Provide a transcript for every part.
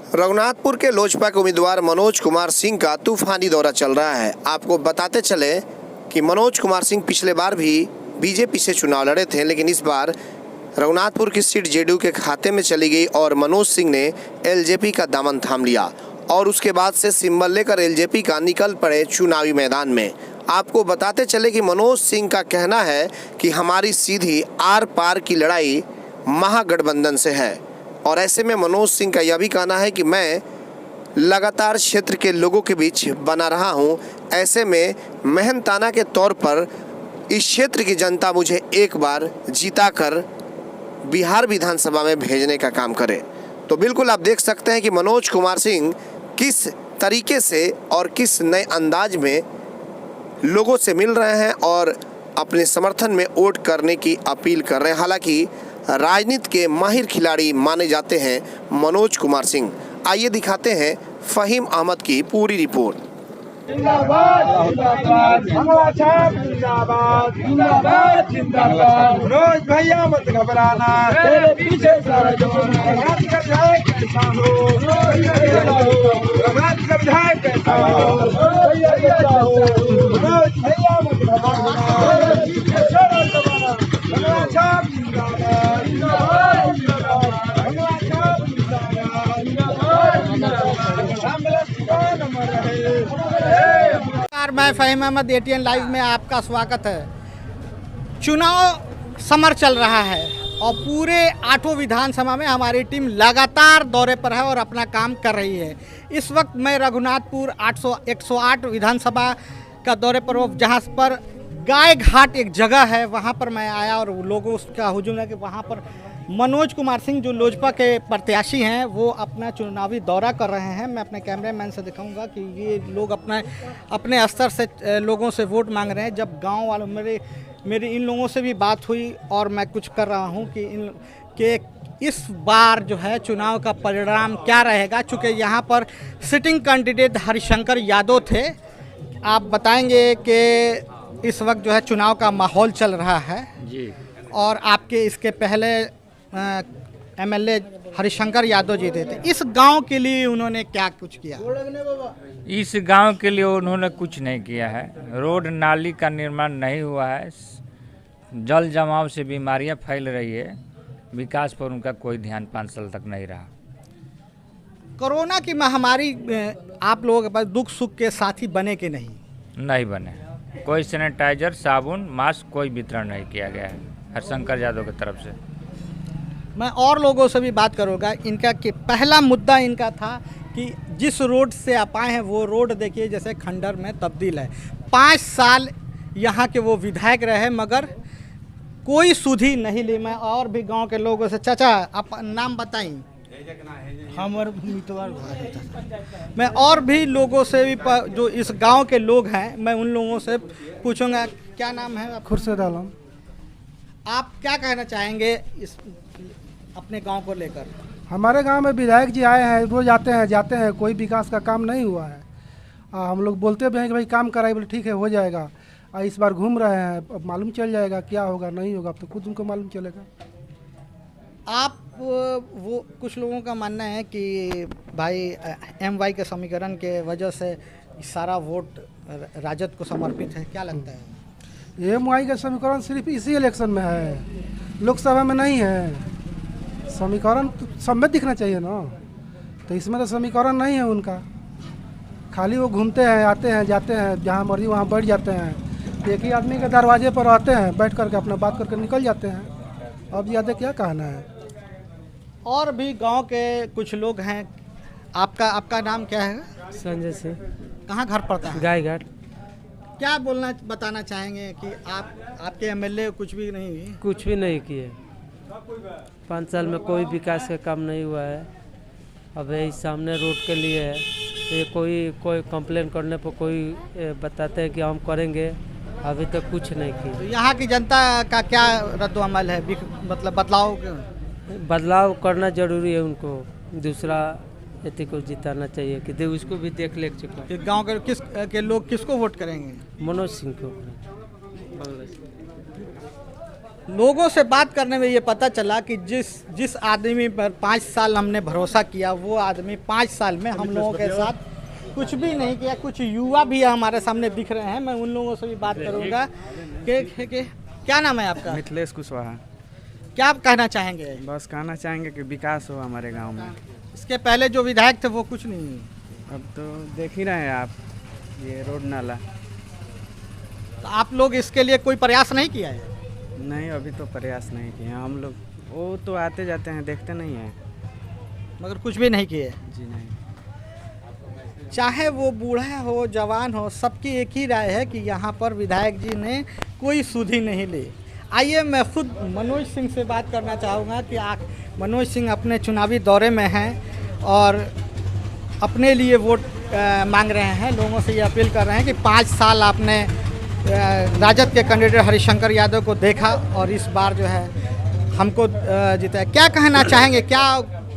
रघुनाथपुर के लोजपा के उम्मीदवार मनोज कुमार सिंह का तूफानी दौरा चल रहा है। आपको बताते चले कि मनोज कुमार सिंह पिछले बार भी बीजेपी से चुनाव लड़े थे, लेकिन इस बार रघुनाथपुर की सीट जेडीयू के खाते में चली गई और मनोज सिंह ने एलजेपी का दामन थाम लिया और उसके बाद से सिंबल लेकर एलजेपी का निकल पड़े चुनावी मैदान में। आपको बताते चले कि मनोज सिंह का कहना है कि हमारी सीधी आर पार की लड़ाई महागठबंधन से है और ऐसे में मनोज सिंह का यह भी कहना है कि मैं लगातार क्षेत्र के लोगों के बीच बना रहा हूं। ऐसे में मेहनताना के तौर पर इस क्षेत्र की जनता मुझे एक बार जिताकर बिहार विधानसभा में भेजने का काम करे। तो बिल्कुल आप देख सकते हैं कि मनोज कुमार सिंह किस तरीके से और किस नए अंदाज में लोगों से मिल रहे हैं और अपने समर्थन में वोट करने की अपील कर रहे हैं। हालांकि राजनीति के माहिर खिलाड़ी माने जाते हैं मनोज कुमार सिंह। आइए दिखाते हैं फहीम अहमद की पूरी रिपोर्ट। जिंदाबाद जिंदाबाद मंगला छाप जिंदाबाद जिंदाबाद जिंदाबाद। मनोज भैया मत घबराना, तेरे पीछे सारा जमाना। रात का जाए कैसा हो, रात का जाए कैसा हो, मनोज भैया मत घबराना, तेरे पीछे सारा जमाना। मंगला छाप जिंदाबाद जिंदाबाद जिंदाबाद। मंगला छाप जिंदाबाद जिंदाबाद जिंदाबाद। रामलला सुभान अमर रहे। मैं फहीम अहमद एटीएन लाइव में आपका स्वागत है। चुनाव समर चल रहा है और पूरे 8 विधानसभा में हमारी टीम लगातार दौरे पर है और अपना काम कर रही है। इस वक्त मैं रघुनाथपुर 108 विधानसभा का दौरे पर हूँ, जहाँ पर गाय घाट एक जगह है, वहाँ पर मैं आया और लोगों का हुजूम है कि वहाँ पर मनोज कुमार सिंह जो लोजपा के प्रत्याशी हैं वो अपना चुनावी दौरा कर रहे हैं। मैं अपने कैमरामैन से दिखाऊंगा कि ये लोग अपने स्तर से लोगों से वोट मांग रहे हैं। जब गांव वालों मेरी इन लोगों से भी बात हुई और मैं कुछ कर रहा हूं कि इस बार जो है चुनाव का परिणाम क्या रहेगा, चूँकि यहाँ पर सिटिंग कैंडिडेट हरिशंकर यादव थे। आप बताएंगे कि इस वक्त जो है चुनाव का माहौल चल रहा है जी, और आपके इसके पहले एमएलए हरिशंकर यादव जी थे। इस गांव के लिए उन्होंने क्या कुछ किया? इस गांव के लिए उन्होंने कुछ नहीं किया है। रोड नाली का निर्माण नहीं हुआ है, जल जमाव से बीमारियां फैल रही है। विकास पर उनका कोई ध्यान 5 साल तक नहीं रहा। कोरोना की महामारी आप लोगों के पास दुख सुख के साथी बने कि नहीं बने। कोई सैनिटाइजर, साबुन, मास्क कोई वितरण नहीं किया गया है हरिशंकर यादव की तरफ से। मैं और लोगों से भी बात करूँगा। इनका कि पहला मुद्दा इनका था कि जिस रोड से आप आए हैं वो रोड देखिए जैसे खंडर में तब्दील है। 5 साल यहाँ के वो विधायक रहे मगर कोई सुधि नहीं ली। मैं और भी गांव के लोगों से, चाचा आप नाम बताएं। हमारे मैं और भी लोगों से भी जो इस गांव के लोग हैं मैं उन लोगों से पूछूंगा। क्या नाम है आपका? खुर्शीद आलम। आप क्या कहना चाहेंगे इस अपने गांव को लेकर? हमारे गांव में विधायक जी आए हैं, रोज आते हैं जाते हैं, कोई विकास का काम नहीं हुआ है। हम लोग बोलते भी हैं कि भाई काम कराइए, बोले ठीक है हो जाएगा। इस बार घूम रहे हैं, अब मालूम चल जाएगा क्या होगा नहीं होगा, अब तो खुद उनको मालूम चलेगा। आप वो कुछ लोगों का मानना है कि भाई MY के समीकरण के वजह से सारा वोट राजद को समर्पित है, क्या लगता है? MY का समीकरण सिर्फ इसी इलेक्शन में है, लोकसभा में नहीं है। समीकरण तो सब में दिखना चाहिए ना, तो इसमें तो समीकरण नहीं है उनका। खाली वो घूमते हैं, आते हैं जाते हैं, जहाँ मर्जी वहाँ बैठ जाते हैं। एक ही आदमी के दरवाजे पर आते हैं, बैठ करके अपना बात करके निकल जाते हैं। अब ज़्यादा क्या कहना है। और भी गांव के कुछ लोग हैं। आपका नाम क्या है? संजय सिंह। कहाँ घर पड़ता है? गाय घाट। क्या बताना चाहेंगे कि आपके MLA कुछ भी नहीं हुई? कुछ भी नहीं किए। 5 साल में कोई विकास का काम नहीं हुआ है। अब यही सामने रोड के लिए है, तो ये कोई कंप्लेन करने पर कोई बताते हैं कि हम करेंगे, अभी तक कुछ नहीं किए। तो यहाँ की जनता का क्या रद्द-ओ-अमल है, मतलब बदलाव करना जरूरी है उनको। दूसरा एथी को जिताना चाहिए कि उसको भी देख ले चुका। गांव के लोग किसको वोट करेंगे? मनोज सिंह को। लोगों से बात करने में ये पता चला कि जिस आदमी पर 5 साल हमने भरोसा किया, वो आदमी 5 साल में हम लोगों के साथ कुछ भी नहीं किया। कुछ युवा भी हमारे सामने दिख रहे हैं, मैं उन लोगों से भी बात करूंगा कि क्या नाम है आपका? मिथिलेश कुशवाहा। क्या आप कहना चाहेंगे? बस कहना चाहेंगे कि विकास हो हमारे गांव में। इसके पहले जो विधायक थे वो कुछ नहीं। अब तो देख ही रहे हैं आप, ये रोड नाला। तो आप लोग इसके लिए कोई प्रयास नहीं किया है? नहीं, अभी तो प्रयास नहीं किए हम लोग। वो तो आते जाते हैं, देखते नहीं हैं। मगर कुछ भी नहीं किए? जी नहीं। चाहे वो बूढ़ा हो जवान हो, सबकी एक ही राय है कि यहाँ पर विधायक जी ने कोई सुधि नहीं ली। आइए मैं खुद मनोज सिंह से बात करना चाहूँगा कि मनोज सिंह अपने चुनावी दौरे में हैं और अपने लिए वोट मांग रहे हैं। लोगों से ये अपील कर रहे हैं कि 5 साल आपने राजद के कैंडिडेट हरिशंकर यादव को देखा और इस बार जो है हमको जीता है। क्या कहना चाहेंगे? क्या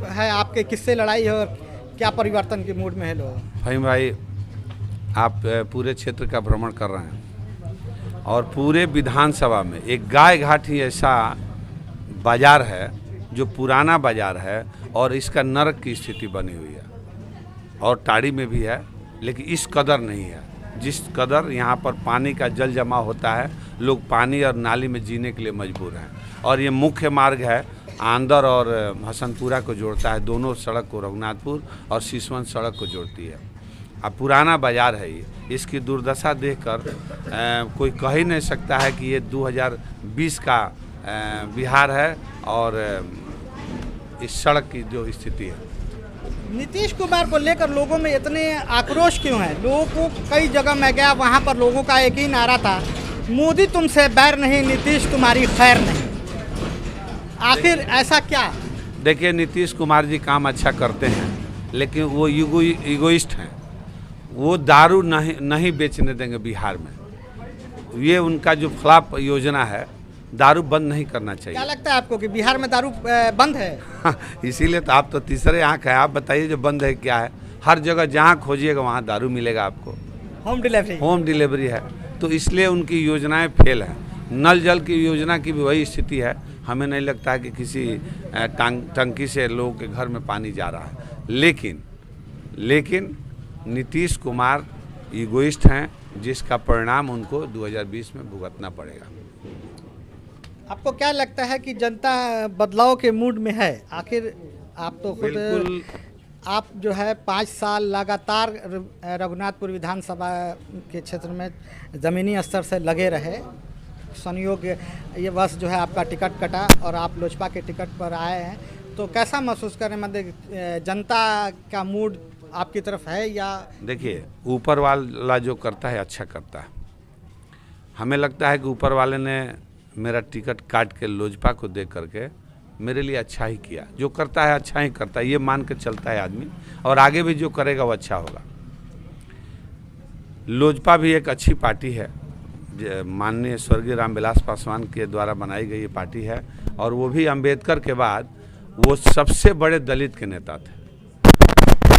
है आपके किससे लड़ाई है और क्या परिवर्तन के मूड में है लोग? फहीम भाई, आप पूरे क्षेत्र का भ्रमण कर रहे हैं और पूरे विधानसभा में एक गाय घाट ही ऐसा बाजार है जो पुराना बाजार है और इसका नरक की स्थिति बनी हुई है। और टाड़ी में भी है, लेकिन इस कदर नहीं है जिस कदर यहाँ पर पानी का जल जमा होता है। लोग पानी और नाली में जीने के लिए मजबूर हैं। और ये मुख्य मार्ग है, आंदर और हसनपुरा को जोड़ता है। दोनों सड़क को, रघुनाथपुर और सिसवन सड़क को जोड़ती है। अब पुराना बाजार है ये। इसकी दुर्दशा देखकर कोई कह ही नहीं सकता है कि ये 2020 का बिहार है। और इस सड़क की जो स्थिति है, नीतीश कुमार को लेकर लोगों में इतने आक्रोश क्यों है? लोगों को कई जगह मैं गया, वहाँ पर लोगों का एक ही नारा था, मोदी तुमसे बैर नहीं, नीतीश तुम्हारी खैर नहीं। आखिर ऐसा क्या? देखिए, नीतीश कुमार जी काम अच्छा करते हैं, लेकिन वो ईगोइस्ट हैं। वो दारू नहीं बेचने देंगे बिहार में। ये उनका जो फ्लॉप योजना है, दारू बंद नहीं करना चाहिए। क्या लगता है आपको कि बिहार में दारू बंद है? इसीलिए तो आप तो तीसरे आंख है। आप बताइए जो बंद है क्या है? हर जगह जहाँ खोजिएगा वहाँ दारू मिलेगा आपको। होम डिलीवरी है। तो इसलिए उनकी योजनाएं फेल हैं। नल जल की योजना की भी वही स्थिति है। हमें नहीं लगता है कि किसी टंकी से लोगों के घर में पानी जा रहा है। लेकिन नीतीश कुमार ईगोइस्ट हैं, जिसका परिणाम उनको 2020 में भुगतना पड़ेगा। आपको क्या लगता है कि जनता बदलाव के मूड में है? आखिर आप तो खुद आप जो है 5 साल लगातार रघुनाथपुर विधानसभा के क्षेत्र में ज़मीनी स्तर से लगे रहे। संयोग ये बस जो है आपका टिकट कटा और आप लोजपा के टिकट पर आए हैं, तो कैसा महसूस करें? मतलब जनता का मूड आपकी तरफ है या? देखिए, ऊपर वाला जो करता है अच्छा करता है। हमें लगता है कि ऊपर वाले ने मेरा टिकट काट के लोजपा को दे करके मेरे लिए अच्छा ही किया। जो करता है अच्छा ही करता है, ये मान के चलता है आदमी, और आगे भी जो करेगा वो अच्छा होगा। लोजपा भी एक अच्छी पार्टी है, माननीय स्वर्गीय रामविलास पासवान के द्वारा बनाई गई ये पार्टी है। और वो भी अंबेडकर के बाद वो सबसे बड़े दलित के नेता थे।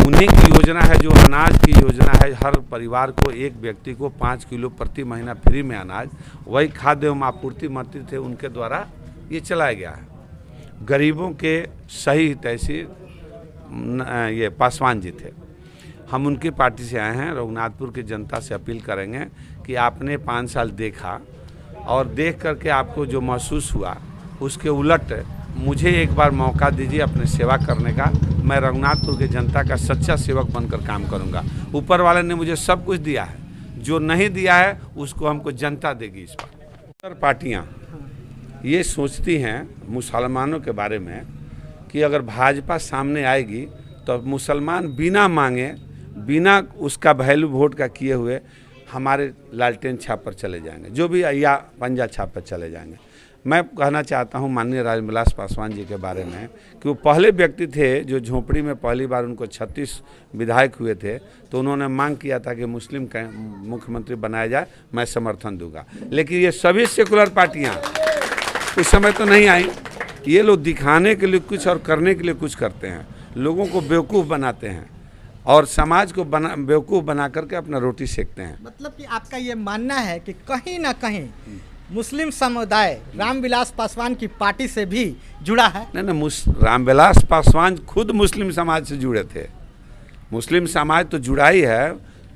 उन्हीं की योजना है जो अनाज की योजना है। हर परिवार को, एक व्यक्ति को 5 किलो प्रति महीना फ्री में अनाज, वही खाद्य एवं आपूर्ति मंत्री थे, उनके द्वारा ये चलाया गया है। गरीबों के सही हितैषी ये पासवान जी थे। हम उनकी पार्टी से आए हैं। रघुनाथपुर की जनता से अपील करेंगे कि आपने 5 साल देखा और देख करके आपको जो महसूस हुआ, उसके उलट मुझे एक बार मौका दीजिए अपने सेवा करने का। मैं रघुनाथपुर की जनता का सच्चा सेवक बनकर काम करूंगा। ऊपर वाले ने मुझे सब कुछ दिया है, जो नहीं दिया है उसको हमको जनता देगी। इस बार पार्टियां ये सोचती हैं मुसलमानों के बारे में कि अगर भाजपा सामने आएगी तो मुसलमान बिना मांगे, बिना उसका वैल्यू वोट का किए हुए हमारे लालटेन छाप पर चले जाएंगे, जो भी या पंजा छाप पर चले जाएंगे। मैं कहना चाहता हूं माननीय रामविलास पासवान जी के बारे में कि वो पहले व्यक्ति थे जो झोपड़ी में पहली बार, उनको 36 विधायक हुए थे, तो उन्होंने मांग किया था कि मुस्लिम का मुख्यमंत्री बनाया जाए, मैं समर्थन दूंगा। लेकिन ये सभी सेकुलर पार्टियां उस समय तो नहीं आई। ये लोग दिखाने के लिए कुछ और करने के लिए कुछ करते हैं, लोगों को बेवकूफ़ बनाते हैं और समाज को बेवकूफ़ बना करके अपना रोटी सेकते हैं। मतलब कि आपका ये मानना है कि कहीं ना कहीं मुस्लिम समुदाय रामविलास पासवान की पार्टी से भी जुड़ा है? नहीं, रामविलास पासवान खुद मुस्लिम समाज से जुड़े थे। मुस्लिम समाज तो जुड़ा ही है,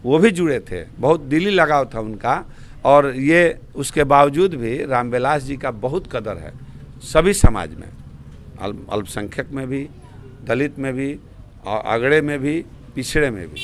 वो भी जुड़े थे, बहुत दिली लगाव था उनका। और ये उसके बावजूद भी रामविलास जी का बहुत कदर है सभी समाज में, अल्पसंख्यक में भी, दलित में भी, और अगड़े में भी, पिछड़े में भी।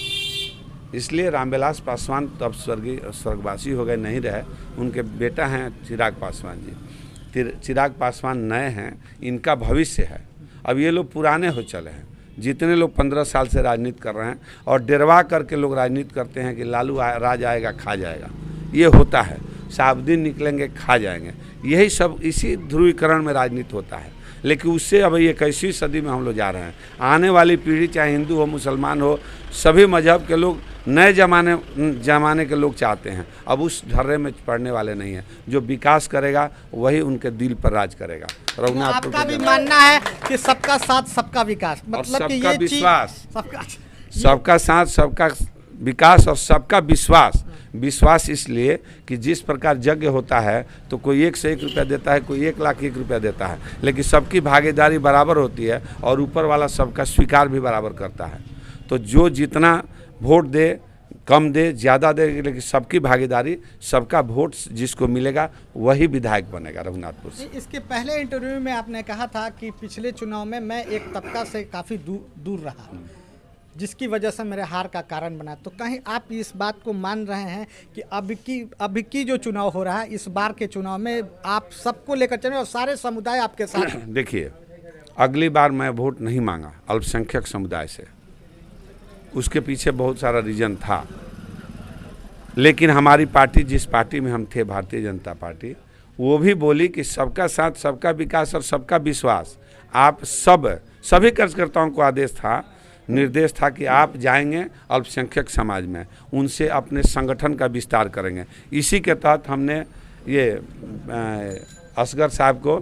इसलिए रामविलास पासवान तो अब स्वर्गवासी हो गए, नहीं रहे। उनके बेटा हैं चिराग पासवान जी। चिराग पासवान नए हैं, इनका भविष्य है। अब ये लोग पुराने हो चले हैं। जितने लोग 15 साल से राजनीति कर रहे हैं और डरवा करके लोग राजनीति करते हैं कि लालू राज आएगा खा जाएगा, ये होता है। साबुद्दीन निकलेंगे खा जाएंगे, यही सब इसी ध्रुवीकरण में राजनीति होता है। लेकिन उससे अब 21वीं सदी में हम लोग जा रहे हैं। आने वाली पीढ़ी चाहे हिंदू हो, मुसलमान हो, सभी मजहब के लोग नए जमाने के लोग चाहते हैं। अब उस ढर्रे में पड़ने वाले नहीं हैं। जो विकास करेगा वही उनके दिल पर राज करेगा। रघुनाथपुर आपका भी मानना है कि सबका साथ सबका विकास, मतलब कि ये विश्वास, सबका साथ सबका विकास और सबका विश्वास इसलिए कि जिस प्रकार यज्ञ होता है तो कोई 1 से 1 रुपया देता है, कोई 1 लाख 1 रुपया देता है, लेकिन सबकी भागीदारी बराबर होती है और ऊपर वाला सबका स्वीकार भी बराबर करता है। तो जो जितना वोट दे, कम दे, ज़्यादा दे, लेकिन सबकी भागीदारी, सबका वोट जिसको मिलेगा वही विधायक बनेगा रघुनाथपुर से। इसके पहले इंटरव्यू में आपने कहा था कि पिछले चुनाव में मैं एक तबका से काफ़ी दूर रहा, जिसकी वजह से मेरे हार का कारण बना। तो कहीं आप इस बात को मान रहे हैं कि अभी की जो चुनाव हो रहा है, इस बार के चुनाव में आप सबको लेकर चले और सारे समुदाय आपके साथ हैं? देखिए, अगली बार मैं वोट नहीं मांगा अल्पसंख्यक समुदाय से, उसके पीछे बहुत सारा रीजन था। लेकिन हमारी पार्टी, जिस पार्टी में हम थे, भारतीय जनता पार्टी, वो भी बोली कि सबका साथ सबका विकास और सबका विश्वास। आप सभी कार्यकर्ताओं को निर्देश था कि आप जाएंगे अल्पसंख्यक समाज में, उनसे अपने संगठन का विस्तार करेंगे। इसी के तहत हमने ये असगर साहब को,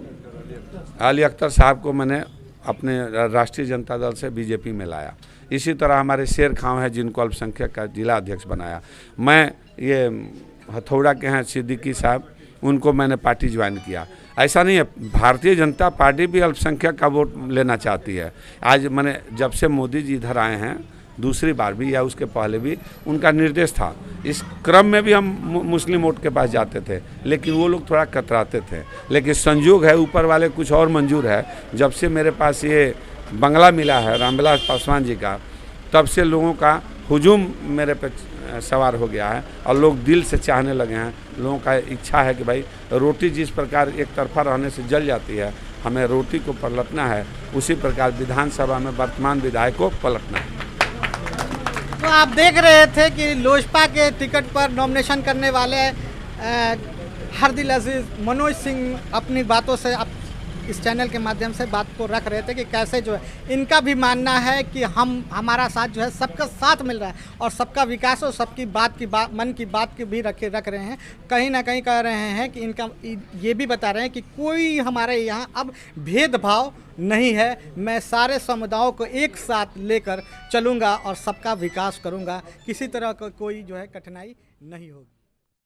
अली अख्तर साहब को मैंने अपने राष्ट्रीय जनता दल से बीजेपी में लाया। इसी तरह हमारे शेर खां हैं, जिनको अल्पसंख्यक का जिला अध्यक्ष बनाया। मैं ये हथौड़ा के हैं सिद्दीकी साहब, उनको मैंने पार्टी ज्वाइन किया। ऐसा नहीं है, भारतीय जनता पार्टी भी अल्पसंख्यक का वोट लेना चाहती है। आज मैंने जब से मोदी जी इधर आए हैं, दूसरी बार भी या उसके पहले भी उनका निर्देश था। इस क्रम में भी हम मुस्लिम वोट के पास जाते थे, लेकिन वो लोग थोड़ा कतराते थे। लेकिन संयोग है, ऊपर वाले कुछ और मंजूर है। जब से मेरे पास ये बंगला मिला है रामविलास पासवान जी का, तब से लोगों का हुजूम मेरे पे सवार हो गया है और लोग दिल से चाहने लगे हैं। लोगों का इच्छा है कि भाई रोटी जिस प्रकार एक तरफा रहने से जल जाती है, हमें रोटी को पलटना है, उसी प्रकार विधानसभा में वर्तमान विधायक को पलटना है। तो आप देख रहे थे कि लोजपा के टिकट पर नॉमिनेशन करने वाले हरदिल अजीज मनोज सिंह अपनी बातों से इस चैनल के माध्यम से बात को रख रहे थे कि कैसे जो है, इनका भी मानना है कि हमारा साथ जो है सबका साथ मिल रहा है और सबका विकास और सबकी मन की बात की भी रख रहे हैं। कहीं ना कहीं कह रहे हैं कि इनका ये भी बता रहे हैं कि कोई हमारे यहाँ अब भेदभाव नहीं है, मैं सारे समुदायों को एक साथ लेकर चलूँगा और सबका विकास करूँगा, किसी तरह का कोई जो है कठिनाई नहीं होगी।